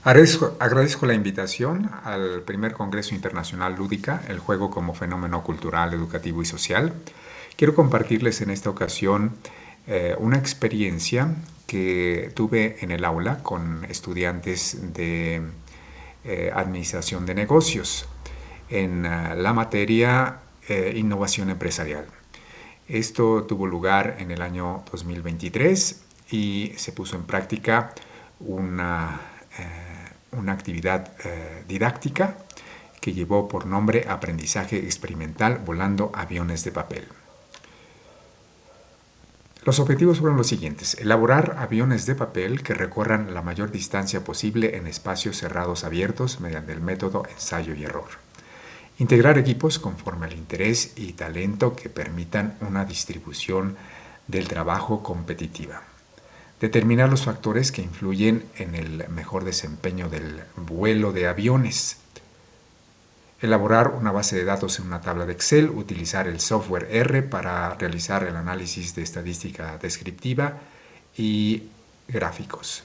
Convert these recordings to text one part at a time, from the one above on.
Agradezco la invitación al primer Congreso Internacional Lúdica, el juego como fenómeno cultural, educativo y social. Quiero compartirles en esta ocasión una experiencia que tuve en el aula con estudiantes de Administración de Negocios en la materia Innovación Empresarial. Esto tuvo lugar en el año 2023 y se puso en práctica una actividad didáctica que llevó por nombre Aprendizaje Experimental Volando Aviones de Papel. Los objetivos fueron los siguientes: elaborar aviones de papel que recorran la mayor distancia posible en espacios cerrados abiertos mediante el método ensayo y error. Integrar equipos conforme al interés y talento que permitan una distribución del trabajo competitiva. Determinar los factores que influyen en el mejor desempeño del vuelo de aviones. Elaborar una base de datos en una tabla de Excel, utilizar el software R para realizar el análisis de estadística descriptiva y gráficos.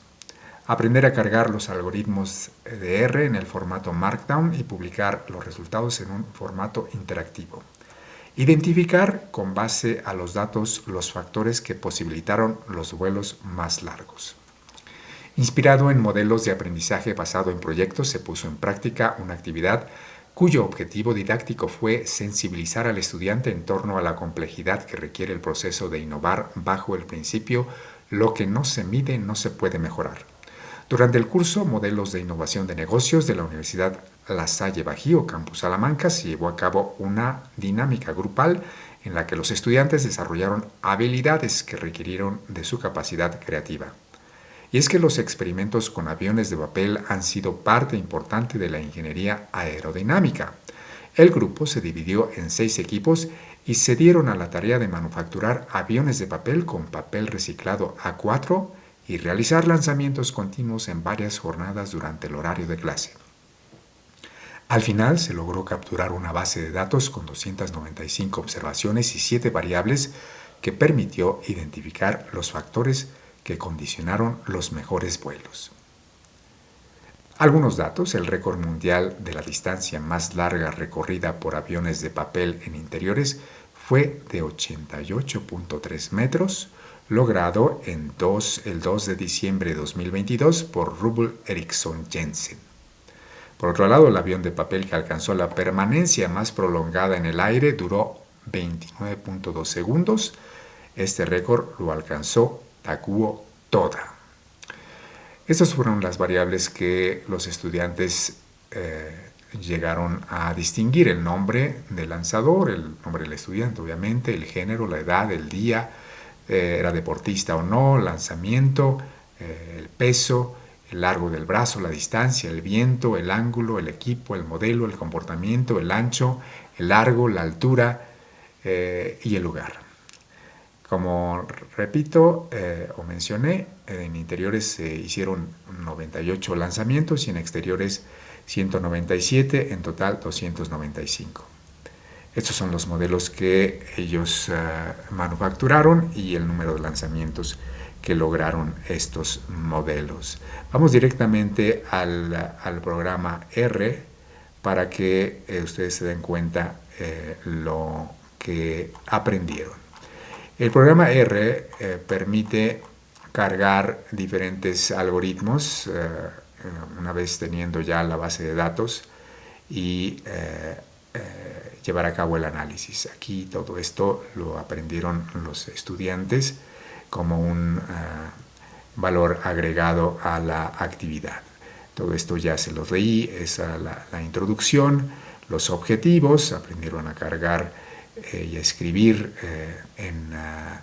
Aprender a cargar los algoritmos de R en el formato Markdown y publicar los resultados en un formato interactivo. Identificar con base a los datos los factores que posibilitaron los vuelos más largos. Inspirado en modelos de aprendizaje basado en proyectos, se puso en práctica una actividad cuyo objetivo didáctico fue sensibilizar al estudiante en torno a la complejidad que requiere el proceso de innovar bajo el principio "lo que no se mide no se puede mejorar". Durante el curso Modelos de Innovación de Negocios de la Universidad La Salle Bajío, Campus Salamanca, se llevó a cabo una dinámica grupal en la que los estudiantes desarrollaron habilidades que requirieron de su capacidad creativa. Y es que los experimentos con aviones de papel han sido parte importante de la ingeniería aerodinámica. El grupo se dividió en 6 equipos y se dieron a la tarea de manufacturar aviones de papel con papel reciclado A4 y realizar lanzamientos continuos en varias jornadas durante el horario de clase. Al final se logró capturar una base de datos con 295 observaciones y 7 variables que permitió identificar los factores que condicionaron los mejores vuelos. Algunos datos: el récord mundial de la distancia más larga recorrida por aviones de papel en interiores fue de 88.3 metros, logrado el 2 de diciembre de 2022 por Ruble Ericsson Jensen. Por otro lado, el avión de papel que alcanzó la permanencia más prolongada en el aire duró 29.2 segundos. Este récord lo alcanzó Takuo Toda. Estas fueron las variables que los estudiantes llegaron a distinguir: el nombre del lanzador, el nombre del estudiante, obviamente, el género, la edad, el día, era deportista o no, lanzamiento, el peso, el largo del brazo, la distancia, el viento, el ángulo, el equipo, el modelo, el comportamiento, el ancho, el largo, la altura y el lugar. Como repito o mencioné, en interiores se hicieron 98 lanzamientos y en exteriores 197, en total 295. Estos son los modelos que ellos manufacturaron y el número de lanzamientos que lograron estos modelos. Vamos directamente al programa R para que ustedes se den cuenta lo que aprendieron. El programa R permite cargar diferentes algoritmos una vez teniendo ya la base de datos y llevar a cabo el análisis. Aquí todo esto lo aprendieron los estudiantes como un valor agregado a la actividad. Todo esto ya se los leí, es la introducción, los objetivos. Aprendieron a cargar y a escribir en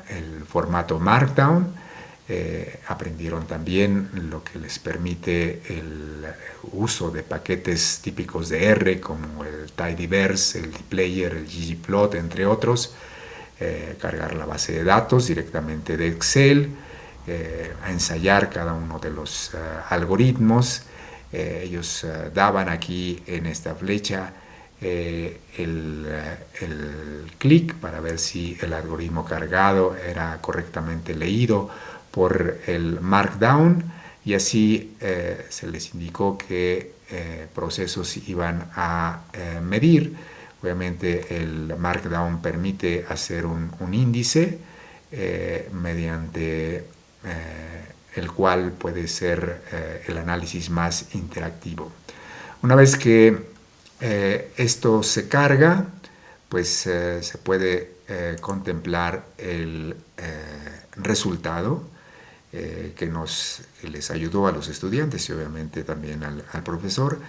el formato Markdown. Aprendieron también lo que les permite el uso de paquetes típicos de R como el tidyverse, el dplayer, el ggplot, entre otros. Cargar la base de datos directamente de Excel, a ensayar cada uno de los algoritmos. Ellos daban aquí en esta flecha el clic para ver si el algoritmo cargado era correctamente leído por el Markdown. y así se les indicó qué procesos iban a medir. Obviamente el Markdown permite hacer un índice mediante el cual puede ser el análisis más interactivo. Una vez que esto se carga, pues se puede contemplar el resultado que les ayudó a los estudiantes y obviamente también al profesor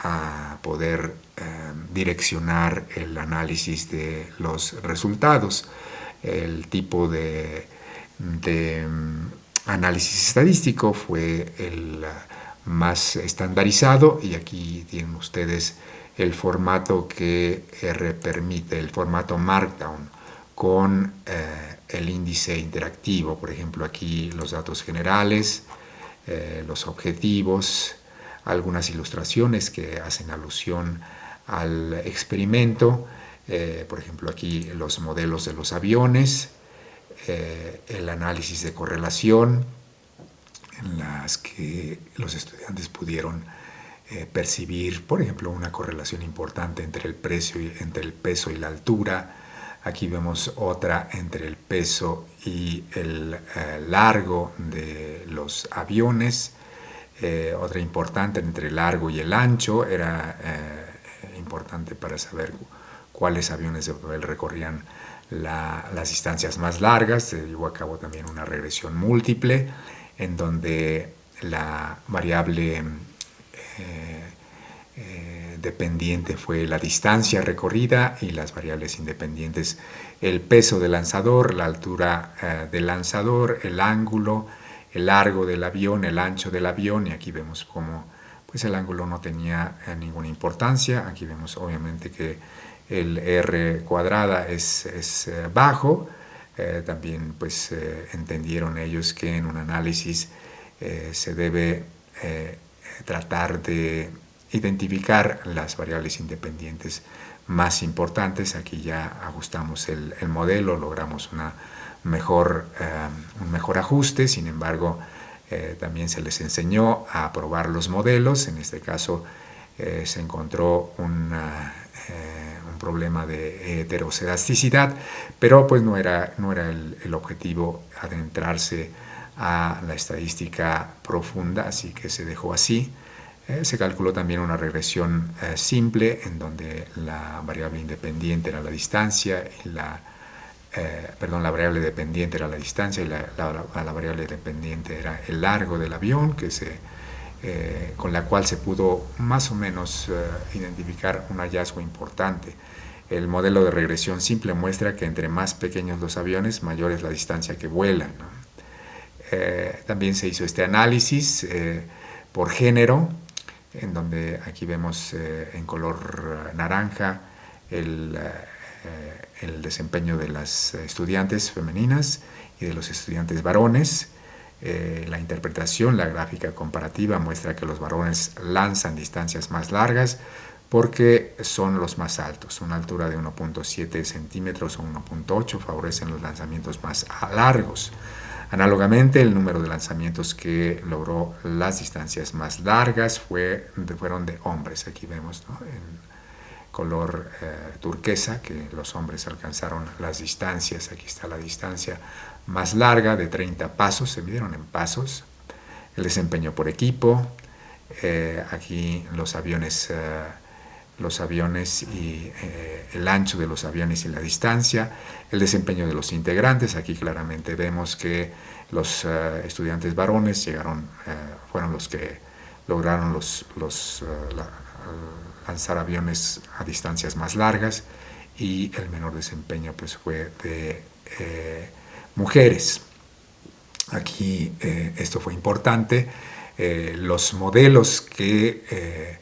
a poder direccionar el análisis de los resultados. El tipo de análisis estadístico fue el más estandarizado, y aquí tienen ustedes el formato que permite, el formato Markdown, con el índice interactivo. Por ejemplo, aquí los datos generales, los objetivos, algunas ilustraciones que hacen alusión al experimento, por ejemplo aquí los modelos de los aviones, el análisis de correlación, en las que los estudiantes pudieron percibir, por ejemplo, una correlación importante entre el peso y la altura. Aquí vemos otra entre el peso y el largo de los aviones. Otra importante entre el largo y el ancho. Era importante para saber cuáles aviones de papel recorrían las distancias más largas. Se llevó a cabo también una regresión múltiple, en donde la variable dependiente fue la distancia recorrida y las variables independientes el peso del lanzador, la altura del lanzador, el ángulo, el largo del avión, el ancho del avión. Y aquí vemos cómo pues el ángulo no tenía ninguna importancia. Aquí vemos obviamente que el r cuadrada es bajo. También pues entendieron ellos que en un análisis se debe tratar de identificar las variables independientes más importantes. Aquí ya ajustamos el modelo, logramos un mejor ajuste. Sin embargo, también se les enseñó a probar los modelos. En este caso se encontró un problema de heterocedasticidad, pero pues no era el objetivo adentrarse a la estadística profunda, así que se dejó así. Se calculó también una regresión simple, en donde la variable independiente era la distancia y la variable dependiente era la distancia y la variable dependiente era el largo del avión, con la cual se pudo más o menos identificar un hallazgo importante. El modelo de regresión simple muestra que entre más pequeños los aviones, mayor es la distancia que vuelan, ¿no? También se hizo este análisis por género, en donde aquí vemos en color naranja el desempeño de las estudiantes femeninas y de los estudiantes varones. La interpretación, la gráfica comparativa muestra que los varones lanzan distancias más largas porque son los más altos. Una altura de 1.7 centímetros o 1.8 favorecen los lanzamientos más largos. Análogamente, el número de lanzamientos que logró las distancias más largas fueron de hombres. Aquí vemos, ¿no?, en color turquesa, que los hombres alcanzaron las distancias. Aquí está la distancia más larga de 30 pasos, se midieron en pasos. El desempeño por equipo, aquí los aviones y el ancho de los aviones y la distancia. El desempeño de los integrantes, aquí claramente vemos que los estudiantes varones fueron los que lograron lanzar aviones a distancias más largas, y el menor desempeño pues fue de mujeres. Aquí esto fue importante. Los modelos que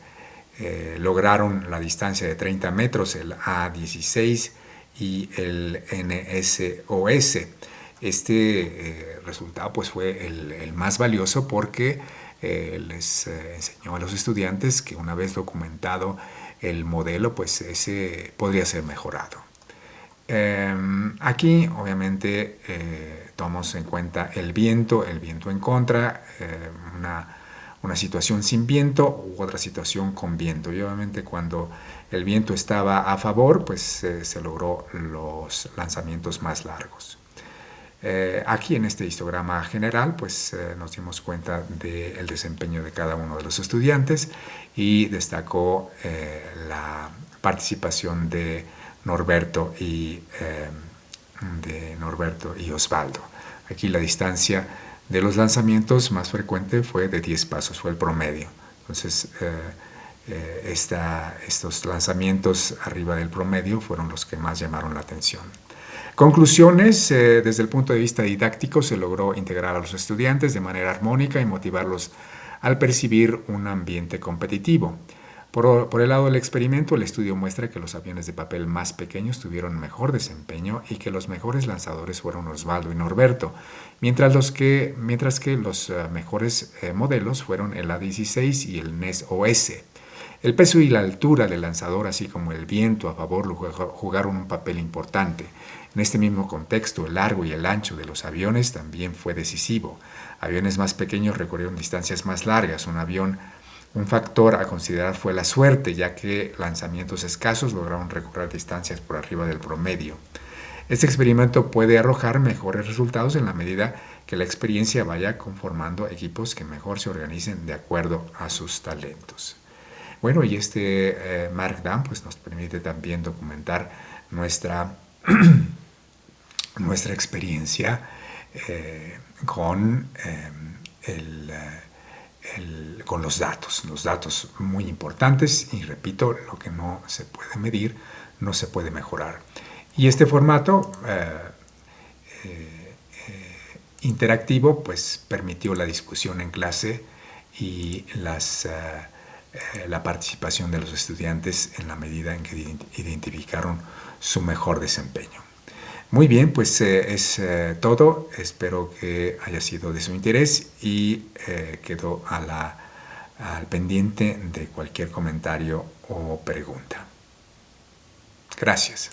lograron la distancia de 30 metros, el A16 y el NSOS. Este resultado pues fue el más valioso, porque les enseñó a los estudiantes que una vez documentado el modelo, pues ese podría ser mejorado. Aquí obviamente tomamos en cuenta el viento en contra, una situación sin viento u otra situación con viento. Y obviamente cuando el viento estaba a favor, pues se logró los lanzamientos más largos. Aquí en este histograma general pues nos dimos cuenta del desempeño de cada uno de los estudiantes y destacó la participación de Norberto y Osvaldo. Aquí la distancia de los lanzamientos más frecuente fue de 10 pasos, fue el promedio. Entonces estos lanzamientos arriba del promedio fueron los que más llamaron la atención. Conclusiones, desde el punto de vista didáctico se logró integrar a los estudiantes de manera armónica y motivarlos al percibir un ambiente competitivo. Por el lado del experimento, el estudio muestra que los aviones de papel más pequeños tuvieron mejor desempeño y que los mejores lanzadores fueron Osvaldo y Norberto, mientras que los mejores modelos fueron el A-16 y el NES-OS. El peso y la altura del lanzador, así como el viento a favor, jugaron un papel importante. En este mismo contexto, el largo y el ancho de los aviones también fue decisivo. Aviones más pequeños recorrieron distancias más largas. Un factor a considerar fue la suerte, ya que lanzamientos escasos lograron recorrer distancias por arriba del promedio. Este experimento puede arrojar mejores resultados en la medida que la experiencia vaya conformando equipos que mejor se organicen de acuerdo a sus talentos. Bueno, y este Markdown pues, nos permite también documentar nuestra experiencia con los datos muy importantes, y repito, lo que no se puede medir no se puede mejorar. Y este formato interactivo pues permitió la discusión en clase y la participación de los estudiantes en la medida en que identificaron su mejor desempeño. Muy bien, pues es todo. Espero que haya sido de su interés y quedo al pendiente de cualquier comentario o pregunta. Gracias.